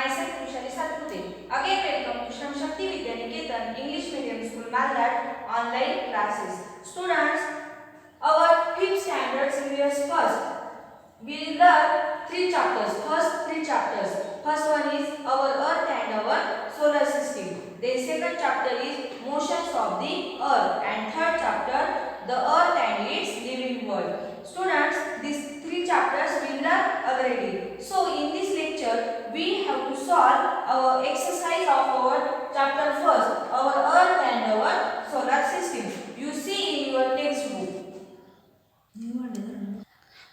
myself Vishali Satpute. Again welcome to Shram Shakti Vidya Niketan English Medium School Malad online classes. Students, our 5th standard CBS first. We will learn 3 chapters. First 3 chapters. First one is our Earth and our solar system. Then second chapter is motions of the Earth, and third chapter the Earth and its living world. Students, these 3 chapters we learn already. So in this lecture we have to solve our exercise of our chapter first, our Earth and our solar system. You see in your textbook.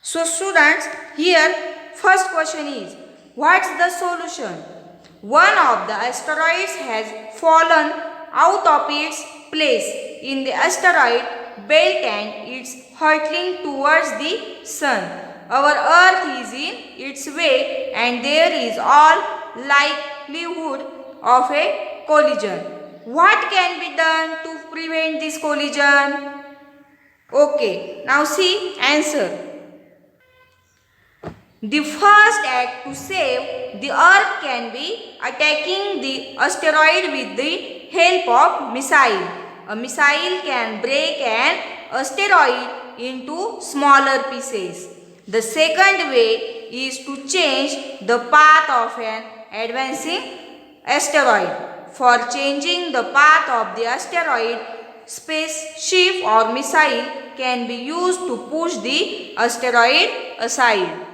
So students, here first question is, what's the solution? One of the asteroids has fallen out of its place in the asteroid belt and it's hurtling towards the sun. Our Earth is in its way and there is all likelihood of a collision. What can be done to prevent this collision? Okay, now see answer. The first act to save the Earth can be attacking the asteroid with the help of missile. A missile can break an asteroid into smaller pieces. The second way is to change the path of an advancing asteroid. For changing the path of the asteroid, spaceship or missile can be used to push the asteroid aside.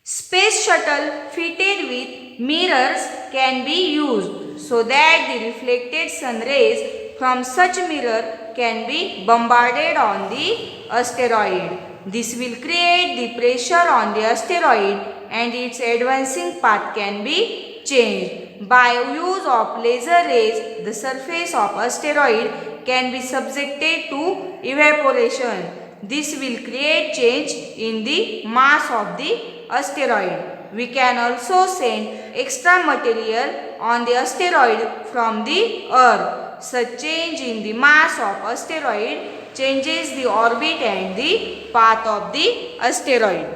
Space shuttle fitted with mirrors can be used so that the reflected sun rays from such mirror can be bombarded on the asteroid. This will create the pressure on the asteroid and its advancing path can be changed. By use of laser rays, the surface of asteroid can be subjected to evaporation. This will create change in the mass of the asteroid. We can also send extra material on the asteroid from the Earth. Such change in the mass of asteroid changes the orbit and the path of the asteroid.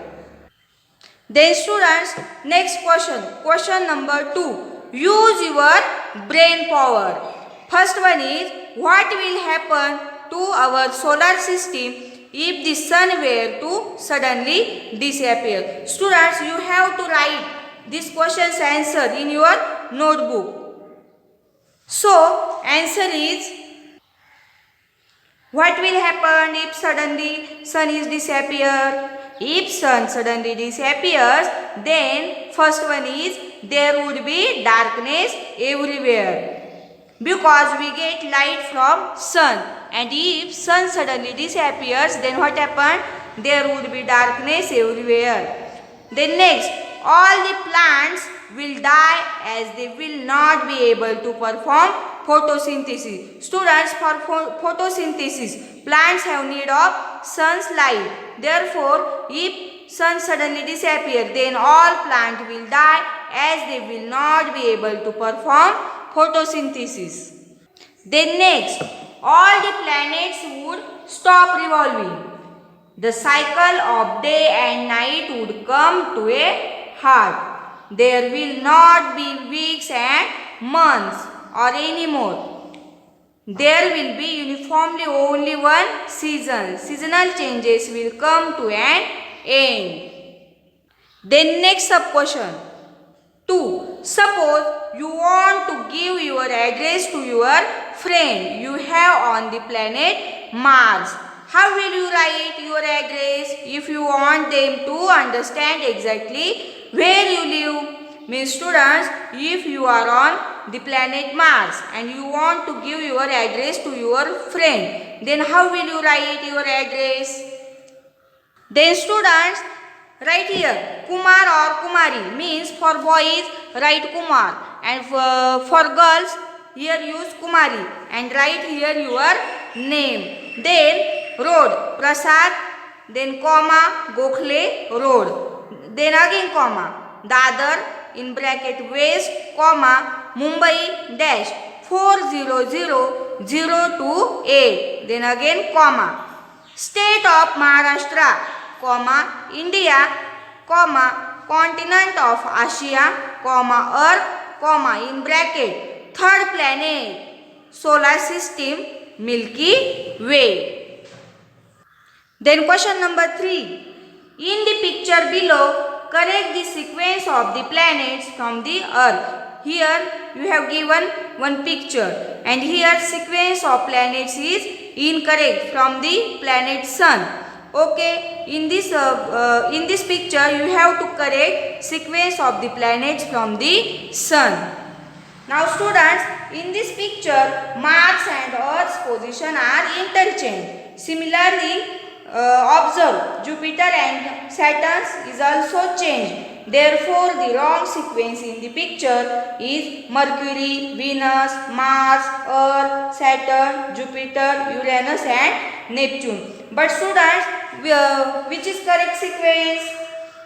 Then students, next question. Question number 2. Use your brain power. First one is, what will happen to our solar system if the sun were to suddenly disappear? Students, you have to write this question's answer in your notebook. So, answer is, what will happen if suddenly sun is disappear? If sun suddenly disappears, then first one is, there would be darkness everywhere because we get light from sun. And if sun suddenly disappears, then what happened? There would be darkness everywhere. Then next, all the plants will die as they will not be able to perform photosynthesis. Students, for photosynthesis, plants have need of sun's light. Therefore, if sun suddenly disappears, then all plants will die as they will not be able to perform photosynthesis. Then next, all the planets would stop revolving. The cycle of day and night would come to a halt. There will not be weeks and months or any more. There will be uniformly only one season. Seasonal changes will come to an end. Then next sub question. 2. Suppose you want to give your address to your friend you have on the planet Mars. How will you write your address if you want them to understand exactly where you live? Means students, if you are on the planet Mars and you want to give your address to your friend, then how will you write your address? Then students, write here Kumar or Kumari, means for boys write Kumar and for girls here use Kumari and write here your name. Then road Prasad, then comma Gokhale road, then again comma Dadar in bracket west, comma Mumbai dash 400028, then again comma state of Maharashtra, comma India continent of Asia, Earth, in bracket, third planet, solar system, Milky Way. Then question number 3. In the picture below, correct the sequence of the planets from the Earth. Here you have given one picture and here sequence of planets is incorrect from the planet Sun. Okay, in this picture you have to correct sequence of the planets from the Sun. Now students, in this picture Mars and Earth's position are interchanged. Similarly, observe Jupiter and Saturn is also changed. Therefore, the wrong sequence in the picture is Mercury, Venus, Mars, Earth, Saturn, Jupiter, Uranus and Neptune. But students, which is correct sequence?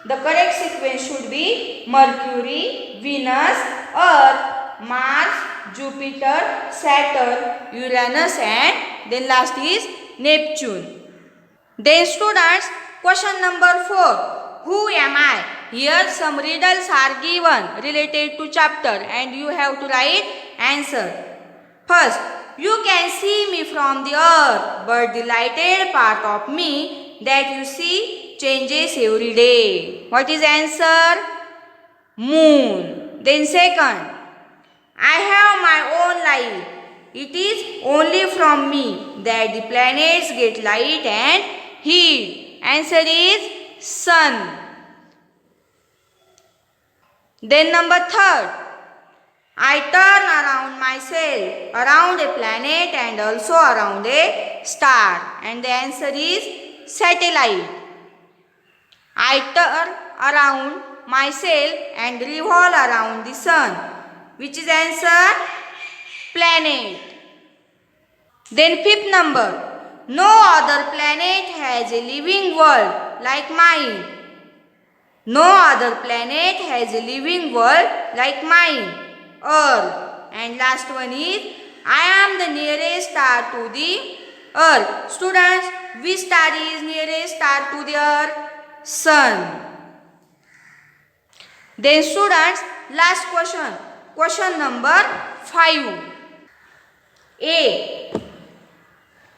The correct sequence should be Mercury, Venus, Earth, Mars, Jupiter, Saturn, Uranus and then last is Neptune. Then students, question number 4. Who am I? Here some riddles are given related to chapter and you have to write answer. First, you can see me from the earth, but the lighted part of me that you see changes every day. What is answer? Moon. Then second, I have my own light. It is only from me that the planets get light and heat. Answer is sun. Then number third, I turn around myself, around a planet and also around a star. And the answer is satellite. I turn around myself and revolve around the sun. Which is answer? Planet. Then fifth number, no other planet has a living world like mine. No other planet has a living world like mine, Earth. And last one is, I am the nearest star to the Earth. Students, which star is nearest star to the Earth? Sun. Then students, last question. Question number 5. A.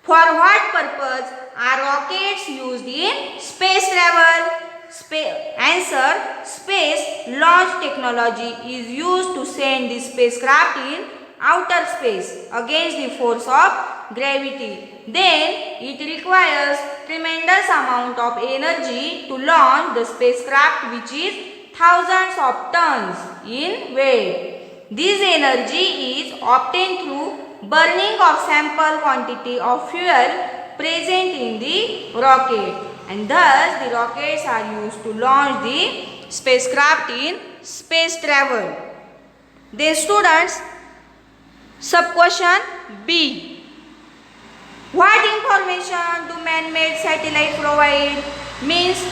For what purpose are rockets used in space travel? Answer. Space launch technology is used to send the spacecraft in outer space against the force of gravity. Then it requires tremendous amount of energy to launch the spacecraft, which is thousands of tons in weight. This energy is obtained through burning of sample quantity of fuel present in the rocket. And thus, the rockets are used to launch the spacecraft in space travel. Then students, sub-question B. What information do man-made satellites provide? Means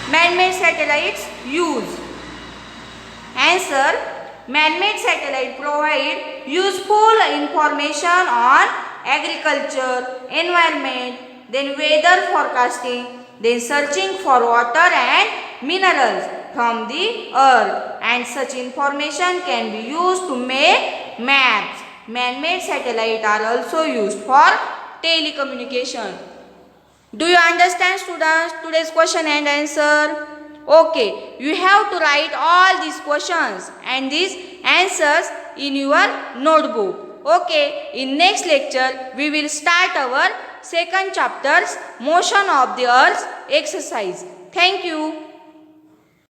man-made satellites use. Answer. Man-made satellites provide useful information on agriculture, environment, then weather forecasting, then searching for water and minerals from the earth, and such information can be used to make maps. Man-made satellites are also used for telecommunication. Do you understand, students, today's question and answer? Okay, you have to write all these questions and these answers in your notebook. Okay, in next lecture we will start our second chapter's motion of the earth exercise. Thank you.